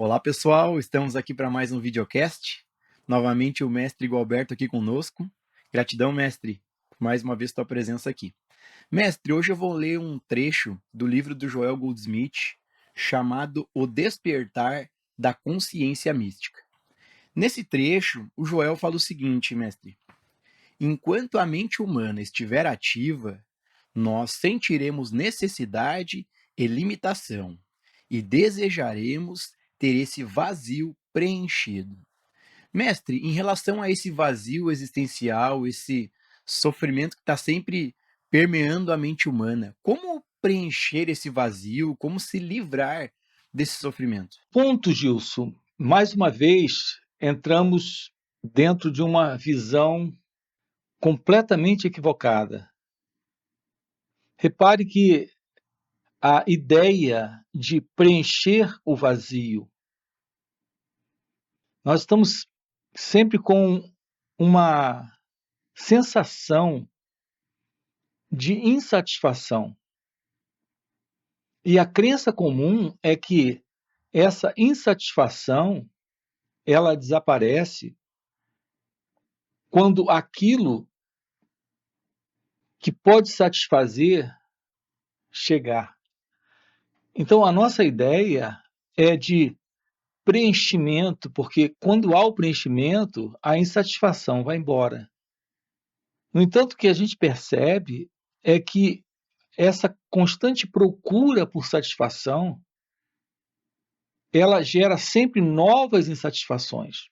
Olá pessoal, estamos aqui para mais um videocast. Novamente o mestre Gualberto aqui conosco. Gratidão, mestre, por mais uma vez tua presença aqui. Mestre, hoje eu vou ler um trecho do livro do Joel Goldsmith chamado O Despertar da Consciência Mística. Nesse trecho, o Joel fala o seguinte, mestre: enquanto a mente humana estiver ativa, nós sentiremos necessidade e limitação e desejaremos ter esse vazio preenchido. Mestre, em relação a esse vazio existencial, esse sofrimento que está sempre permeando a mente humana, como preencher esse vazio, como se livrar desse sofrimento? Ponto, Gilson. Mais uma vez, entramos dentro de uma visão completamente equivocada. Repare que a ideia de preencher o vazio, nós estamos sempre com uma sensação de insatisfação. E a crença comum é que essa insatisfação, ela desaparece quando aquilo que pode satisfazer chegar. Então, a nossa ideia é de preenchimento, porque quando há o preenchimento, a insatisfação vai embora. No entanto, o que a gente percebe é que essa constante procura por satisfação, ela gera sempre novas insatisfações.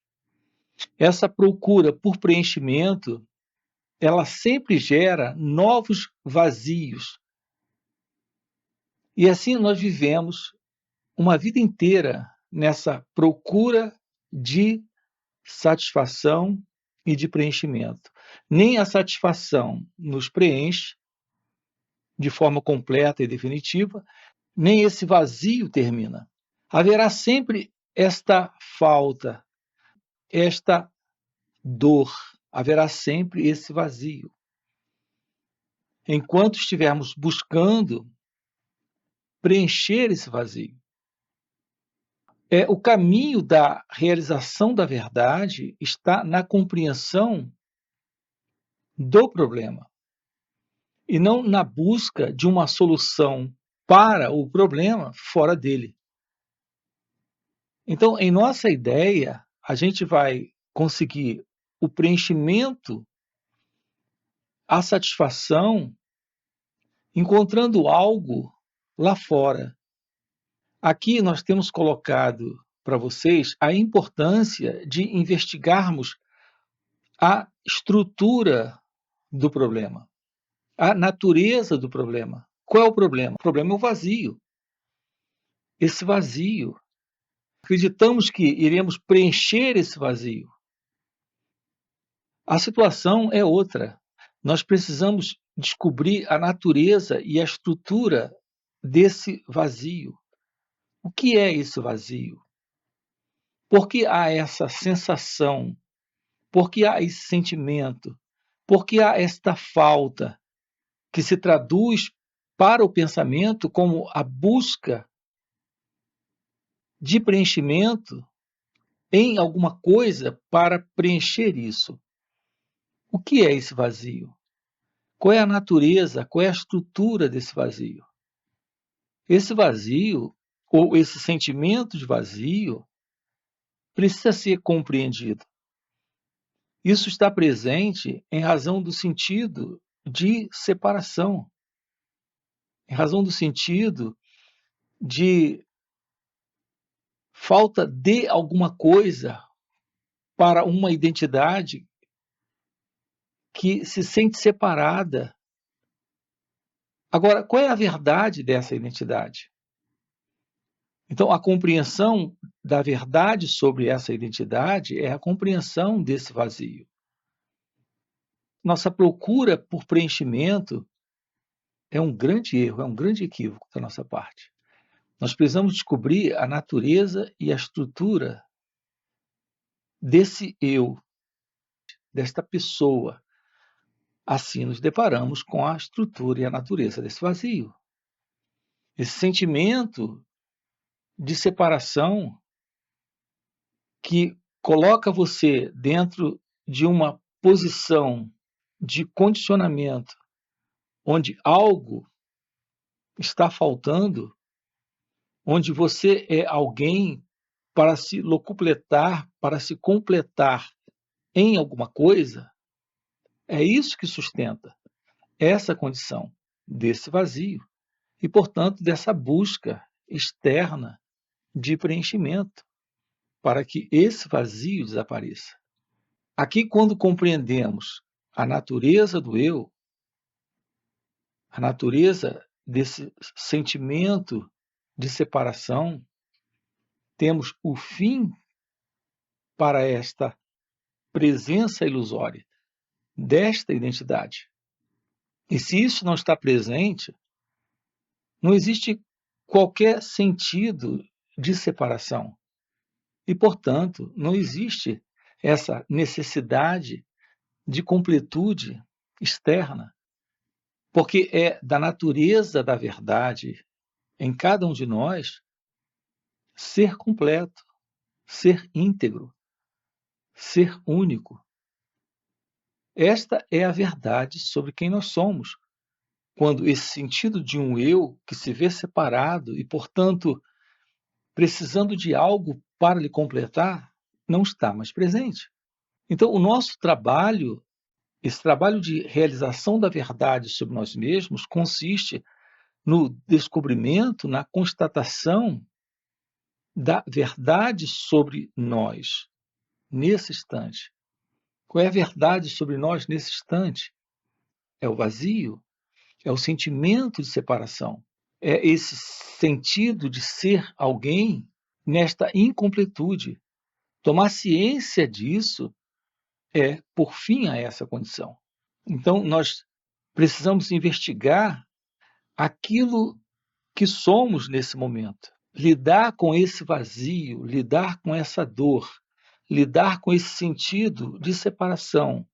Essa procura por preenchimento, ela sempre gera novos vazios. E assim nós vivemos uma vida inteira nessa procura de satisfação e de preenchimento. Nem a satisfação nos preenche de forma completa e definitiva, nem esse vazio termina. Haverá sempre esta falta, esta dor, haverá sempre esse vazio. Enquanto estivermos buscando preencher esse vazio. O caminho da realização da verdade está na compreensão do problema e não na busca de uma solução para o problema fora dele. Então, em nossa ideia, a gente vai conseguir o preenchimento, a satisfação, encontrando algo lá fora. Aqui nós temos colocado para vocês a importância de investigarmos a estrutura do problema, a natureza do problema. Qual é o problema? O problema é o vazio. Esse vazio. Acreditamos que iremos preencher esse vazio. A situação é outra. Nós precisamos descobrir a natureza e a estrutura desse vazio. O que é esse vazio? Por que há essa sensação? Por que há esse sentimento? Por que há esta falta que se traduz para o pensamento como a busca de preenchimento em alguma coisa para preencher isso? O que é esse vazio? Qual é a natureza, qual é a estrutura desse vazio? Esse vazio, ou esse sentimento de vazio, precisa ser compreendido. Isso está presente em razão do sentido de separação, em razão do sentido de falta de alguma coisa para uma identidade que se sente separada. Agora, qual é a verdade dessa identidade? Então, a compreensão da verdade sobre essa identidade é a compreensão desse vazio. Nossa procura por preenchimento é um grande erro, é um grande equívoco da nossa parte. Nós precisamos descobrir a natureza e a estrutura desse eu, desta pessoa. Assim nos deparamos com a estrutura e a natureza desse vazio. Esse sentimento de separação que coloca você dentro de uma posição de condicionamento, onde algo está faltando, onde você é alguém para se locupletar, para se completar em alguma coisa, é isso que sustenta essa condição desse vazio e, portanto, dessa busca externa de preenchimento para que esse vazio desapareça. Aqui, quando compreendemos a natureza do eu, a natureza desse sentimento de separação, temos o fim para esta presença ilusória desta identidade. E se isso não está presente, não existe qualquer sentido de separação. E, portanto, não existe essa necessidade de completude externa, porque é da natureza da verdade em cada um de nós ser completo, ser íntegro, ser único. Esta é a verdade sobre quem nós somos, quando esse sentido de um eu que se vê separado e, portanto, precisando de algo para lhe completar, não está mais presente. Então, o nosso trabalho, esse trabalho de realização da verdade sobre nós mesmos, consiste no descobrimento, na constatação da verdade sobre nós nesse instante. Qual é a verdade sobre nós nesse instante? É o vazio, é o sentimento de separação, é esse sentido de ser alguém nesta incompletude. Tomar ciência disso é por fim a essa condição. Então, nós precisamos investigar aquilo que somos nesse momento, lidar com esse vazio, lidar com essa dor, lidar com esse sentido de separação,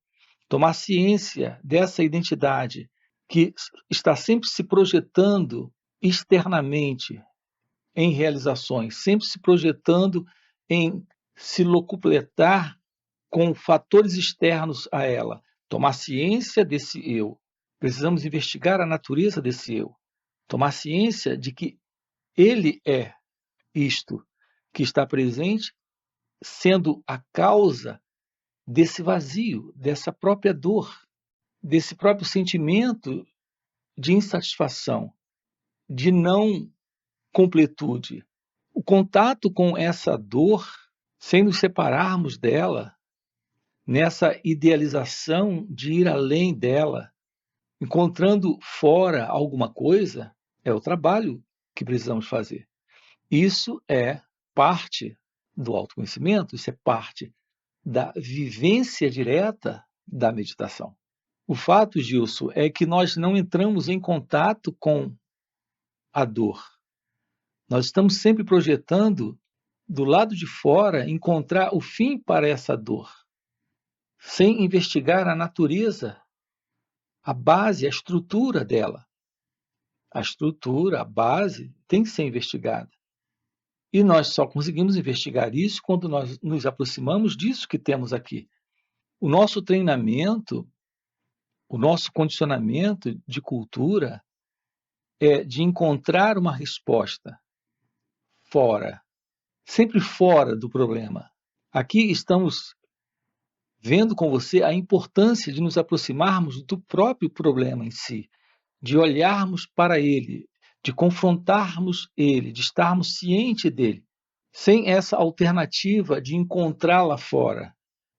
tomar ciência dessa identidade que está sempre se projetando externamente em realizações, sempre se projetando em se locupletar com fatores externos a ela. Tomar ciência desse eu. Precisamos investigar a natureza desse eu. Tomar ciência de que ele é isto que está presente, sendo a causa desse vazio, dessa própria dor, desse próprio sentimento de insatisfação, de não completude. O contato com essa dor, sem nos separarmos dela, nessa idealização de ir além dela, encontrando fora alguma coisa, é o trabalho que precisamos fazer. Isso é parte do autoconhecimento, isso é parte da vivência direta da meditação. O fato, Gilson, é que nós não entramos em contato com a dor. Nós estamos sempre projetando do lado de fora encontrar o fim para essa dor, sem investigar a natureza, a base, a estrutura dela. A estrutura, a base, tem que ser investigada. E nós só conseguimos investigar isso quando nós nos aproximamos disso que temos aqui. O nosso treinamento, o nosso condicionamento de cultura é de encontrar uma resposta fora, sempre fora do problema. Aqui estamos vendo com você a importância de nos aproximarmos do próprio problema em si, de olharmos para ele, de confrontarmos ele, de estarmos cientes dele, sem essa alternativa de encontrar lá fora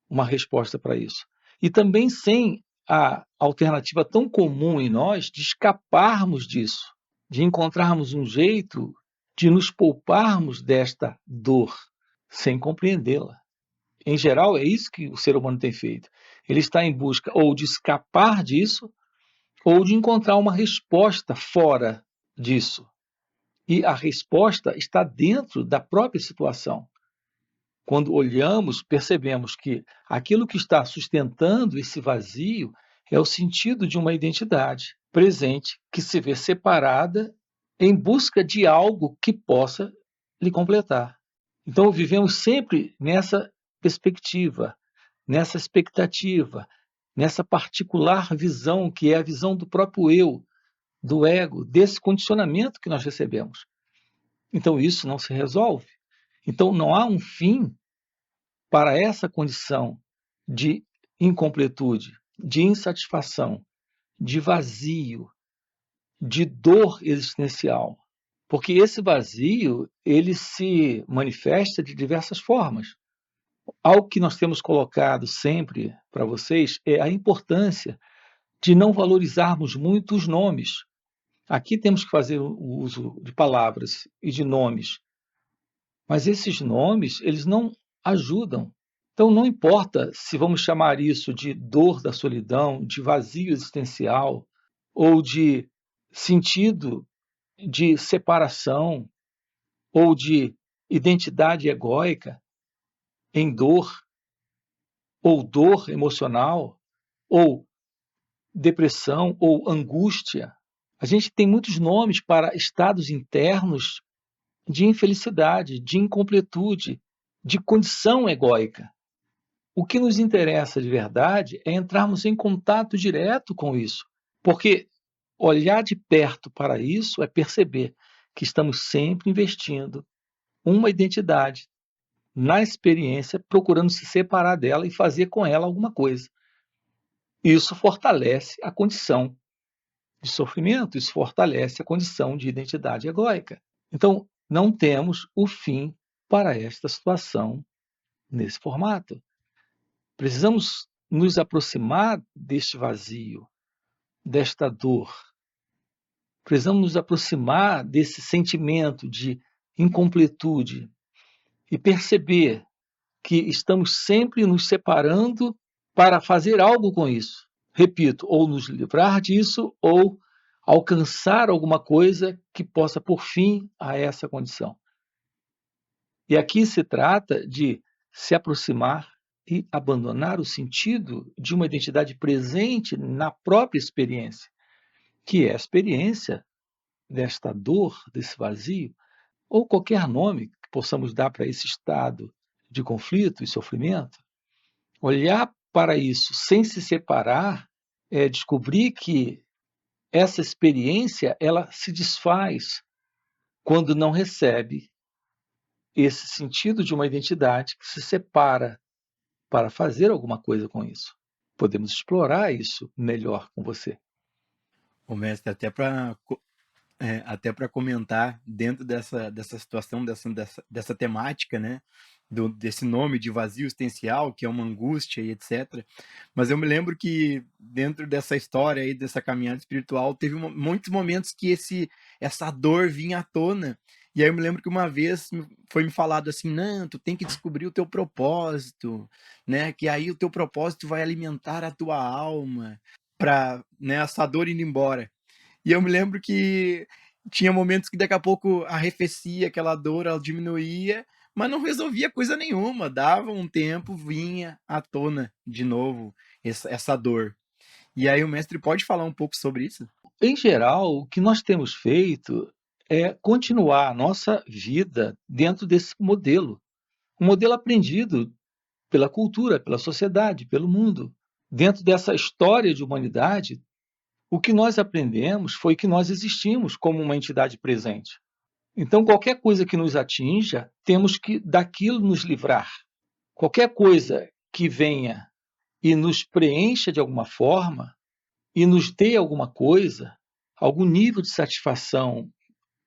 uma resposta para isso. E também sem a alternativa tão comum em nós de escaparmos disso, de encontrarmos um jeito de nos pouparmos desta dor, sem compreendê-la. Em geral, é isso que o ser humano tem feito. Ele está em busca ou de escapar disso, ou de encontrar uma resposta fora disso. E a resposta está dentro da própria situação. Quando olhamos, percebemos que aquilo que está sustentando esse vazio é o sentido de uma identidade presente que se vê separada em busca de algo que possa lhe completar. Então, vivemos sempre nessa perspectiva, nessa expectativa, nessa particular visão, que é a visão do próprio eu, do ego, desse condicionamento que nós recebemos. Então, isso não se resolve. Então, não há um fim para essa condição de incompletude, de insatisfação, de vazio, de dor existencial. Porque esse vazio, ele se manifesta de diversas formas. Algo que nós temos colocado sempre para vocês é a importância de não valorizarmos muito os nomes. Aqui temos que fazer o uso de palavras e de nomes, mas esses nomes, eles não ajudam. Então, não importa se vamos chamar isso de dor da solidão, de vazio existencial, ou de sentido de separação, ou de identidade egóica em dor, ou dor emocional, ou depressão, ou angústia. A gente tem muitos nomes para estados internos de infelicidade, de incompletude, de condição egóica. O que nos interessa de verdade é entrarmos em contato direto com isso, porque olhar de perto para isso é perceber que estamos sempre investindo uma identidade na experiência, procurando se separar dela e fazer com ela alguma coisa. Isso fortalece a condição de sofrimento, isso fortalece a condição de identidade egóica. Então, não temos o fim para esta situação nesse formato. Precisamos nos aproximar deste vazio, desta dor. Precisamos nos aproximar desse sentimento de incompletude e perceber que estamos sempre nos separando para fazer algo com isso. Repito, ou nos livrar disso, ou alcançar alguma coisa que possa pôr fim a essa condição. E aqui se trata de se aproximar e abandonar o sentido de uma identidade presente na própria experiência, que é a experiência desta dor, desse vazio, ou qualquer nome que possamos dar para esse estado de conflito e sofrimento. Olhar para isso sem se separar é descobrir que essa experiência ela se desfaz quando não recebe esse sentido de uma identidade que se separa para fazer alguma coisa com isso. Podemos explorar isso melhor com você. O mestre, até para comentar dentro dessa situação, dessa temática, né? Desse nome de vazio existencial, que é uma angústia e etc. Mas eu me lembro que dentro dessa história aí, dessa caminhada espiritual, teve muitos momentos que essa dor vinha à tona. E aí eu me lembro que uma vez foi me falado assim, não, tu tem que descobrir o teu propósito, né? Que aí o teu propósito vai alimentar a tua alma para, né, essa dor indo embora. E eu me lembro que tinha momentos que daqui a pouco arrefecia aquela dor, ela diminuía, mas não resolvia coisa nenhuma. Dava um tempo, vinha à tona de novo essa dor. E aí o mestre pode falar um pouco sobre isso? Em geral, o que nós temos feito é continuar a nossa vida dentro desse modelo, um modelo aprendido pela cultura, pela sociedade, pelo mundo. Dentro dessa história de humanidade, o que nós aprendemos foi que nós existimos como uma entidade presente. Então, qualquer coisa que nos atinja, temos que daquilo nos livrar. Qualquer coisa que venha e nos preencha de alguma forma e nos dê alguma coisa, algum nível de satisfação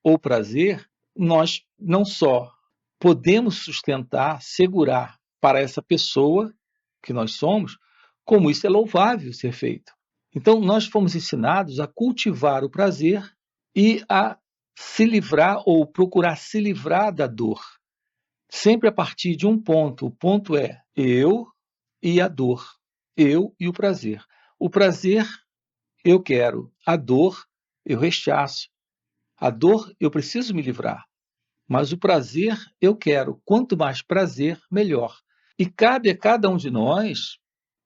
ou prazer, nós não só podemos sustentar, segurar para essa pessoa que nós somos, como isso é louvável ser feito. Então, nós fomos ensinados a cultivar o prazer e a se livrar ou procurar se livrar da dor. Sempre a partir de um ponto. O ponto é eu e a dor, eu e o prazer. O prazer eu quero, a dor eu rechaço. A dor eu preciso me livrar, mas o prazer eu quero. Quanto mais prazer, melhor. E cabe a cada um de nós,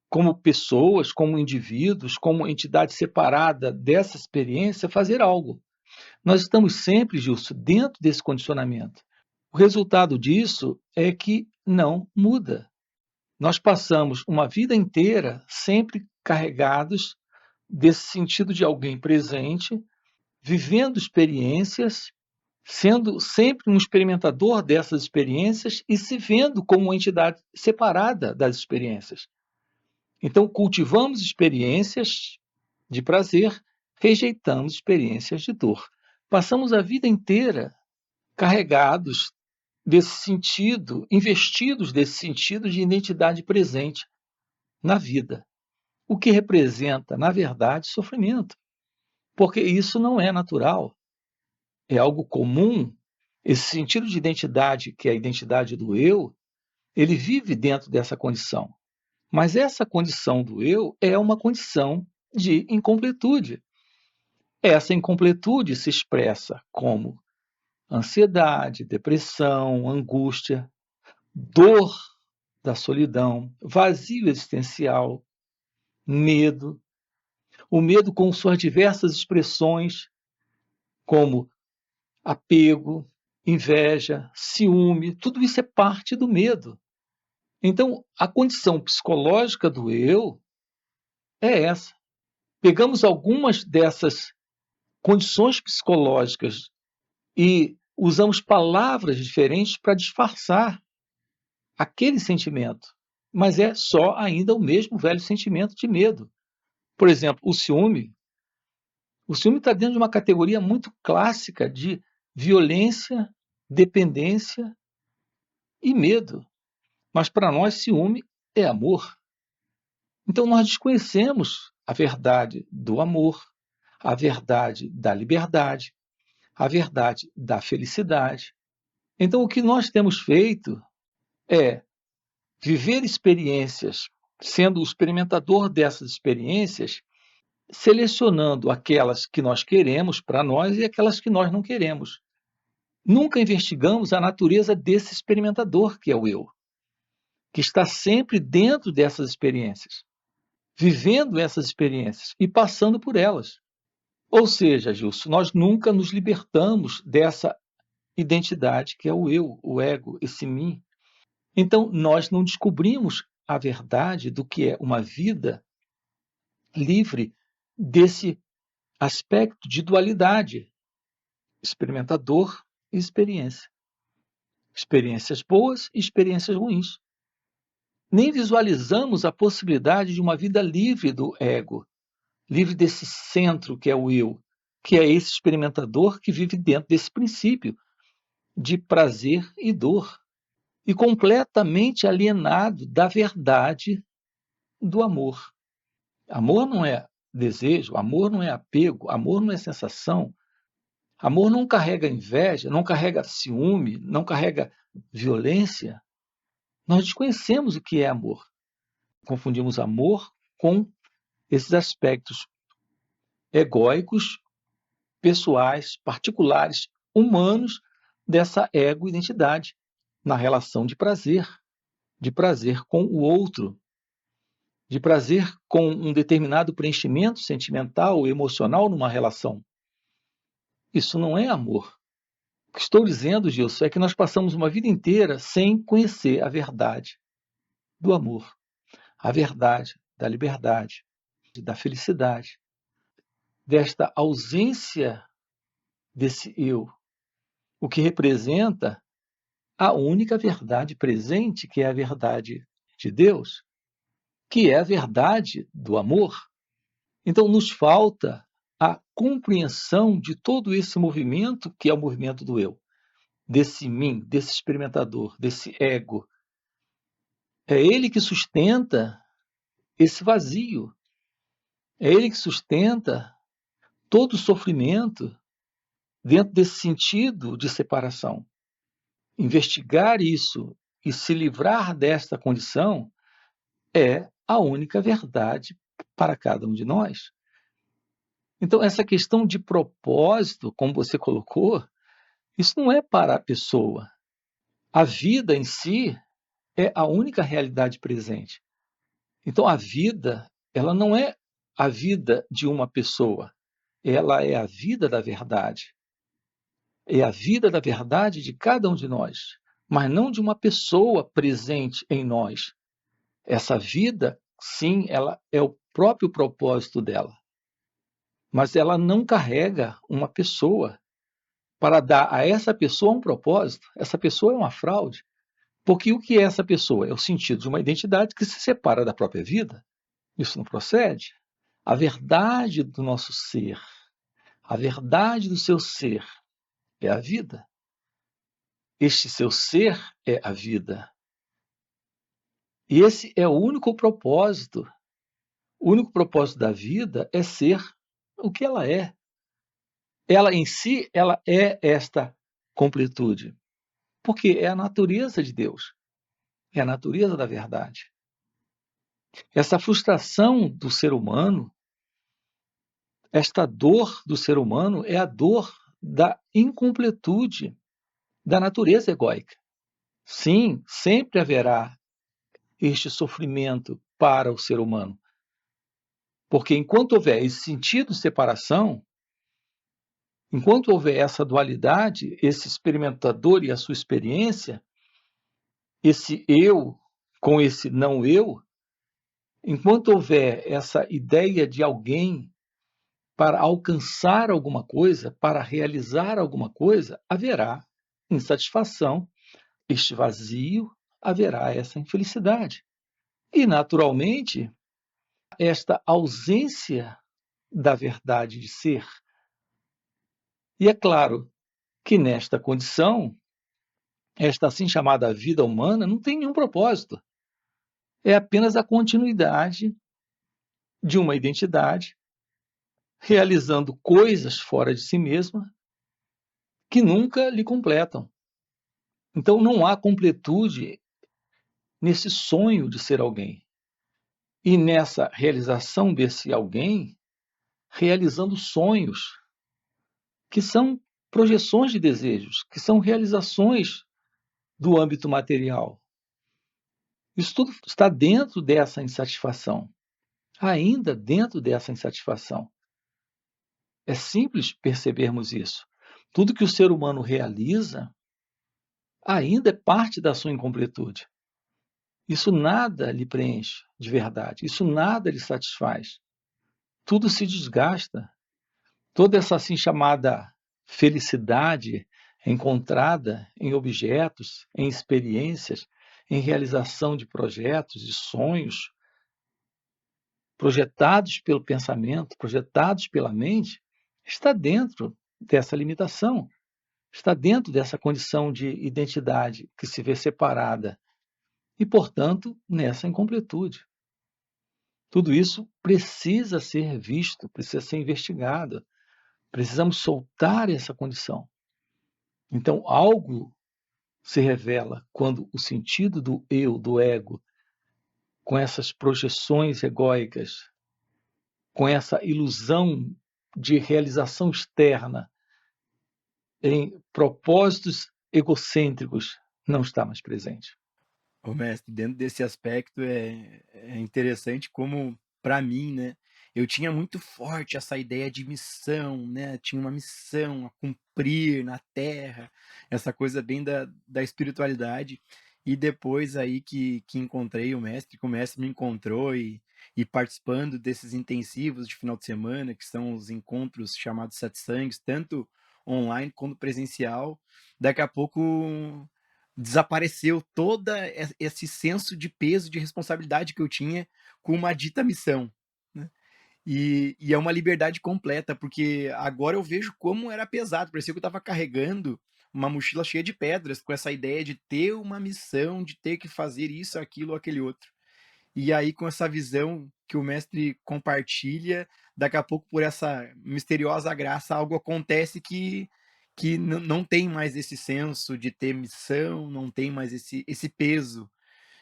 como pessoas, como indivíduos, como entidade separada dessa experiência, fazer algo. Nós estamos sempre, Gilson, dentro desse condicionamento. O resultado disso é que não muda. Nós passamos uma vida inteira sempre carregados desse sentido de alguém presente, vivendo experiências, sendo sempre um experimentador dessas experiências e se vendo como uma entidade separada das experiências. Então, cultivamos experiências de prazer, rejeitamos experiências de dor. Passamos a vida inteira carregados desse sentido, investidos desse sentido de identidade presente na vida, o que representa, na verdade, sofrimento, porque isso não é natural, é algo comum. Esse sentido de identidade, que é a identidade do eu, ele vive dentro dessa condição. Mas essa condição do eu é uma condição de incompletude. Essa incompletude se expressa como ansiedade, depressão, angústia, dor da solidão, vazio existencial, medo. O medo com suas diversas expressões, como apego, inveja, ciúme, tudo isso é parte do medo. Então, a condição psicológica do eu é essa. Pegamos algumas dessas condições psicológicas e usamos palavras diferentes para disfarçar aquele sentimento, mas é só ainda o mesmo velho sentimento de medo. Por exemplo, o ciúme. O ciúme está dentro de uma categoria muito clássica de violência, dependência e medo. Mas para nós, ciúme é amor. Então nós desconhecemos a verdade do amor, a verdade da liberdade, a verdade da felicidade. Então o que nós temos feito é viver experiências, sendo o experimentador dessas experiências, selecionando aquelas que nós queremos para nós e aquelas que nós não queremos. Nunca investigamos a natureza desse experimentador, que é o eu, que está sempre dentro dessas experiências, vivendo essas experiências e passando por elas. Ou seja, Gilson, nós nunca nos libertamos dessa identidade que é o eu, o ego, esse mim. Então, nós não descobrimos a verdade do que é uma vida livre desse aspecto de dualidade, experimentador e experiência. Experiências boas e experiências ruins. Nem visualizamos a possibilidade de uma vida livre do ego, livre desse centro que é o eu, que é esse experimentador que vive dentro desse princípio de prazer e dor, e completamente alienado da verdade do amor. Amor não é desejo, amor não é apego, amor não é sensação, amor não carrega inveja, não carrega ciúme, não carrega violência. Nós desconhecemos o que é amor. Confundimos amor com esses aspectos egóicos, pessoais, particulares, humanos dessa ego-identidade na relação de prazer com o outro, de prazer com um determinado preenchimento sentimental ou emocional numa relação. Isso não é amor. O que estou dizendo, Gilson, é que nós passamos uma vida inteira sem conhecer a verdade do amor, a verdade da liberdade, da felicidade, desta ausência desse eu, o que representa a única verdade presente, que é a verdade de Deus, que é a verdade do amor. Então, nos falta a compreensão de todo esse movimento, que é o movimento do eu, desse mim, desse experimentador, desse ego. É ele que sustenta esse vazio, é ele que sustenta todo o sofrimento dentro desse sentido de separação. Investigar isso e se livrar desta condição é a única verdade para cada um de nós. Então, essa questão de propósito, como você colocou, isso não é para a pessoa. A vida em si é a única realidade presente. Então, a vida, ela não é a vida de uma pessoa, ela é a vida da verdade. é a vida da verdade de cada um de nós, mas não de uma pessoa presente em nós. Essa vida, sim, ela é o próprio propósito dela, mas ela não carrega uma pessoa para dar a essa pessoa um propósito. Essa pessoa é uma fraude, porque o que é essa pessoa? É o sentido de uma identidade que se separa da própria vida. Isso não procede. A verdade do nosso ser, a verdade do seu ser é a vida. Este seu ser é a vida. E esse é o único propósito. O único propósito da vida é ser o que ela é. Ela em si, ela é esta completude, porque é a natureza de Deus, é a natureza da verdade. Essa frustração do ser humano, esta dor do ser humano é a dor da incompletude da natureza egóica. Sim, sempre haverá este sofrimento para o ser humano, porque enquanto houver esse sentido de separação, enquanto houver essa dualidade, esse experimentador e a sua experiência, esse eu com esse não eu, enquanto houver essa ideia de alguém para alcançar alguma coisa, para realizar alguma coisa, haverá insatisfação, este vazio, haverá essa infelicidade. E, naturalmente, esta ausência da verdade de ser. E é claro que nesta condição, esta assim chamada vida humana não tem nenhum propósito. É apenas a continuidade de uma identidade realizando coisas fora de si mesma que nunca lhe completam. Então não há completude nesse sonho de ser alguém. E nessa realização desse alguém, realizando sonhos que são projeções de desejos, que são realizações do âmbito material. Isso tudo está dentro dessa insatisfação, ainda dentro dessa insatisfação. É simples percebermos isso. Tudo que o ser humano realiza ainda é parte da sua incompletude. Isso nada lhe preenche de verdade, isso nada lhe satisfaz. Tudo se desgasta. Toda essa assim chamada felicidade encontrada em objetos, em experiências, em realização de projetos, de sonhos, projetados pelo pensamento, projetados pela mente, está dentro dessa limitação, está dentro dessa condição de identidade que se vê separada e, portanto, nessa incompletude. Tudo isso precisa ser visto, precisa ser investigado. Precisamos soltar essa condição. Então, algo se revela quando o sentido do eu, do ego, com essas projeções egóicas, com essa ilusão de realização externa em propósitos egocêntricos, não está mais presente. Ô, mestre, dentro desse aspecto é interessante como, para mim, né, eu tinha muito forte essa ideia de missão, né, tinha uma missão a cumprir na Terra, essa coisa bem da espiritualidade, e depois aí que encontrei o mestre, que o mestre me encontrou e participando desses intensivos de final de semana, que são os encontros chamados satsangs, tanto online quanto presencial, daqui a pouco desapareceu todo esse senso de peso, de responsabilidade que eu tinha com uma dita missão, né? E é uma liberdade completa, porque agora eu vejo como era pesado, parecia que eu estava carregando uma mochila cheia de pedras, com essa ideia de ter uma missão, de ter que fazer isso, aquilo, aquele outro. E aí, com essa visão que o mestre compartilha, daqui a pouco, por essa misteriosa graça, algo acontece que não tem mais esse senso de ter missão, não tem mais esse peso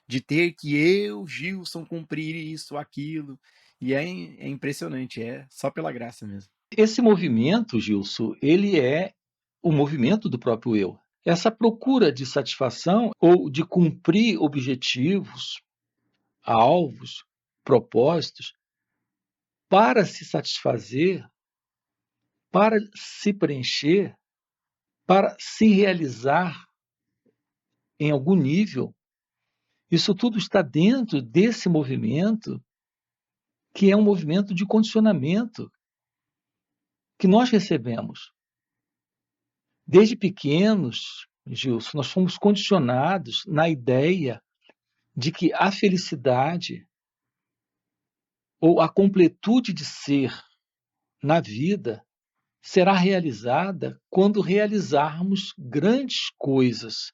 de ter que eu, Gilson, cumprir isso, aquilo. E é impressionante, é só pela graça mesmo. Esse movimento, Gilson, ele é o movimento do próprio eu. Essa procura de satisfação ou de cumprir objetivos, alvos, propósitos, para se satisfazer, para se preencher, para se realizar em algum nível. Isso tudo está dentro desse movimento, que é um movimento de condicionamento que nós recebemos. Desde pequenos, Gilson, nós fomos condicionados na ideia de que a felicidade ou a completude de ser na vida será realizada quando realizarmos grandes coisas.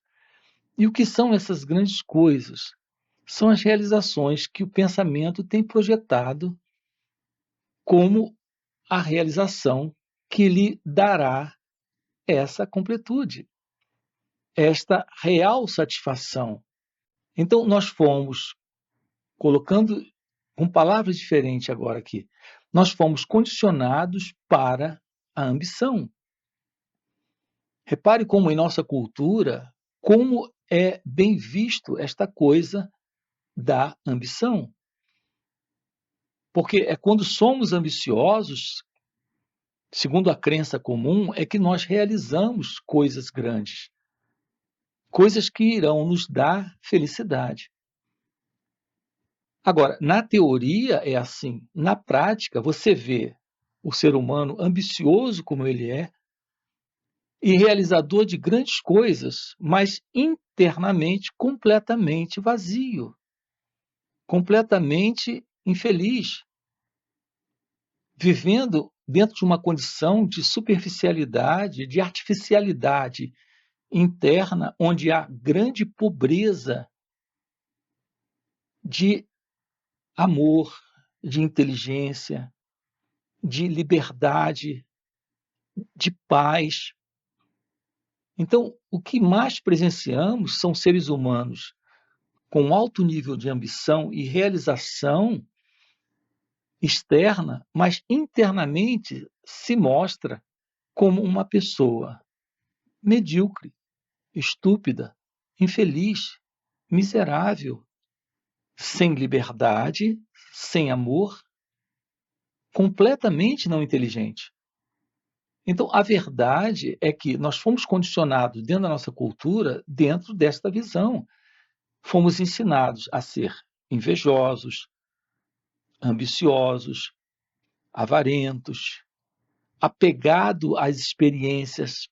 E o que são essas grandes coisas? São as realizações que o pensamento tem projetado como a realização que lhe dará essa completude, esta real satisfação. Então, nós fomos colocando com palavras diferentes agora aqui, nós fomos condicionados para a ambição. Repare como em nossa cultura, como é bem visto esta coisa da ambição. Porque é quando somos ambiciosos, segundo a crença comum, é que nós realizamos coisas grandes, coisas que irão nos dar felicidade. Agora, na teoria é assim, na prática você vê o ser humano ambicioso como ele é e realizador de grandes coisas, mas internamente completamente vazio, completamente infeliz, vivendo dentro de uma condição de superficialidade, de artificialidade interna, onde há grande pobreza de amor, de inteligência, de liberdade, de paz. Então, o que mais presenciamos são seres humanos com alto nível de ambição e realização externa, mas internamente se mostra como uma pessoa medíocre, estúpida, infeliz, miserável, sem liberdade, sem amor, completamente não inteligente. Então, a verdade é que nós fomos condicionados dentro da nossa cultura, dentro desta visão. Fomos ensinados a ser invejosos, ambiciosos, avarentos, apegado às experiências,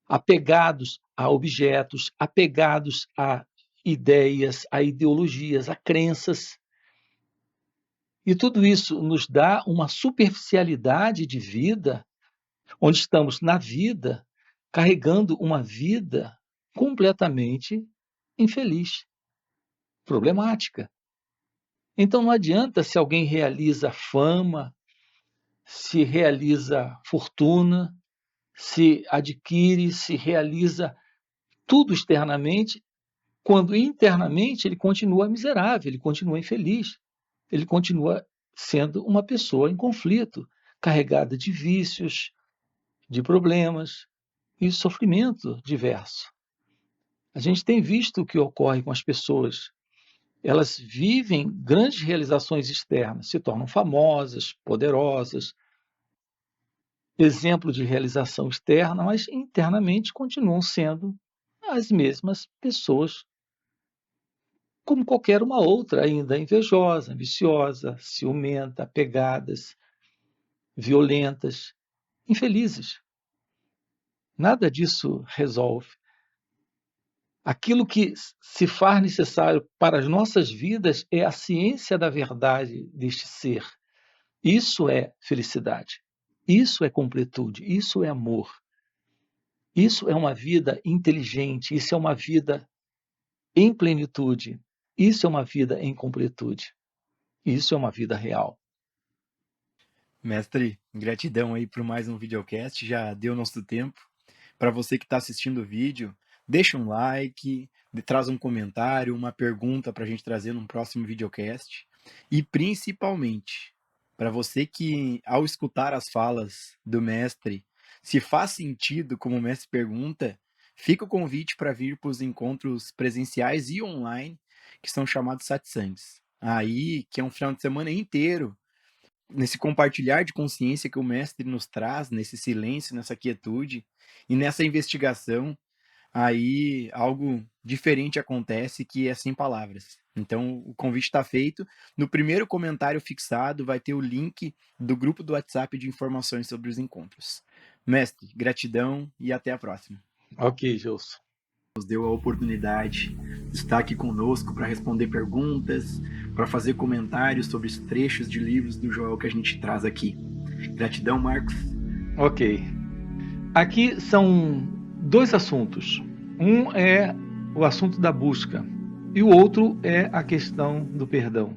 apegados a objetos, apegados a ideias, a ideologias, a crenças. E tudo isso nos dá uma superficialidade de vida, onde estamos na vida carregando uma vida completamente infeliz, problemática. Então não adianta se alguém realiza fama, se realiza fortuna, se adquire, se realiza tudo externamente, quando internamente ele continua miserável, ele continua infeliz, ele continua sendo uma pessoa em conflito, carregada de vícios, de problemas e sofrimento diverso. A gente tem visto o que ocorre com as pessoas. Elas vivem grandes realizações externas, se tornam famosas, poderosas, exemplo de realização externa, mas internamente continuam sendo as mesmas pessoas, como qualquer uma outra, ainda invejosa, ambiciosa, ciumenta, apegadas, violentas, infelizes. Nada disso resolve. Aquilo que se faz necessário para as nossas vidas é a ciência da verdade deste ser. Isso é felicidade. Isso é completude. Isso é amor. Isso é uma vida inteligente. Isso é uma vida em plenitude. Isso é uma vida em completude. Isso é uma vida real. Mestre, gratidão aí por mais um videocast, já deu nosso tempo. Para você que está assistindo o vídeo, deixa um like, traz um comentário, uma pergunta para a gente trazer num próximo videocast. E principalmente, para você que, ao escutar as falas do mestre, se faz sentido como o mestre pergunta, fica o convite para vir para os encontros presenciais e online, que são chamados satsangs. Aí, que é um final de semana inteiro nesse compartilhar de consciência que o mestre nos traz, nesse silêncio, nessa quietude e nessa investigação, aí algo diferente acontece que é sem palavras. Então, o convite está feito. No primeiro comentário fixado vai ter o link do grupo do WhatsApp de informações sobre os encontros. Mestre, gratidão e até a próxima. Ok, Gilson. Nos deu a oportunidade de estar aqui conosco para responder perguntas, para fazer comentários sobre os trechos de livros do Joel que a gente traz aqui. Gratidão, Marcos. Ok. Aqui são dois assuntos. Um é o assunto da busca e o outro é a questão do perdão.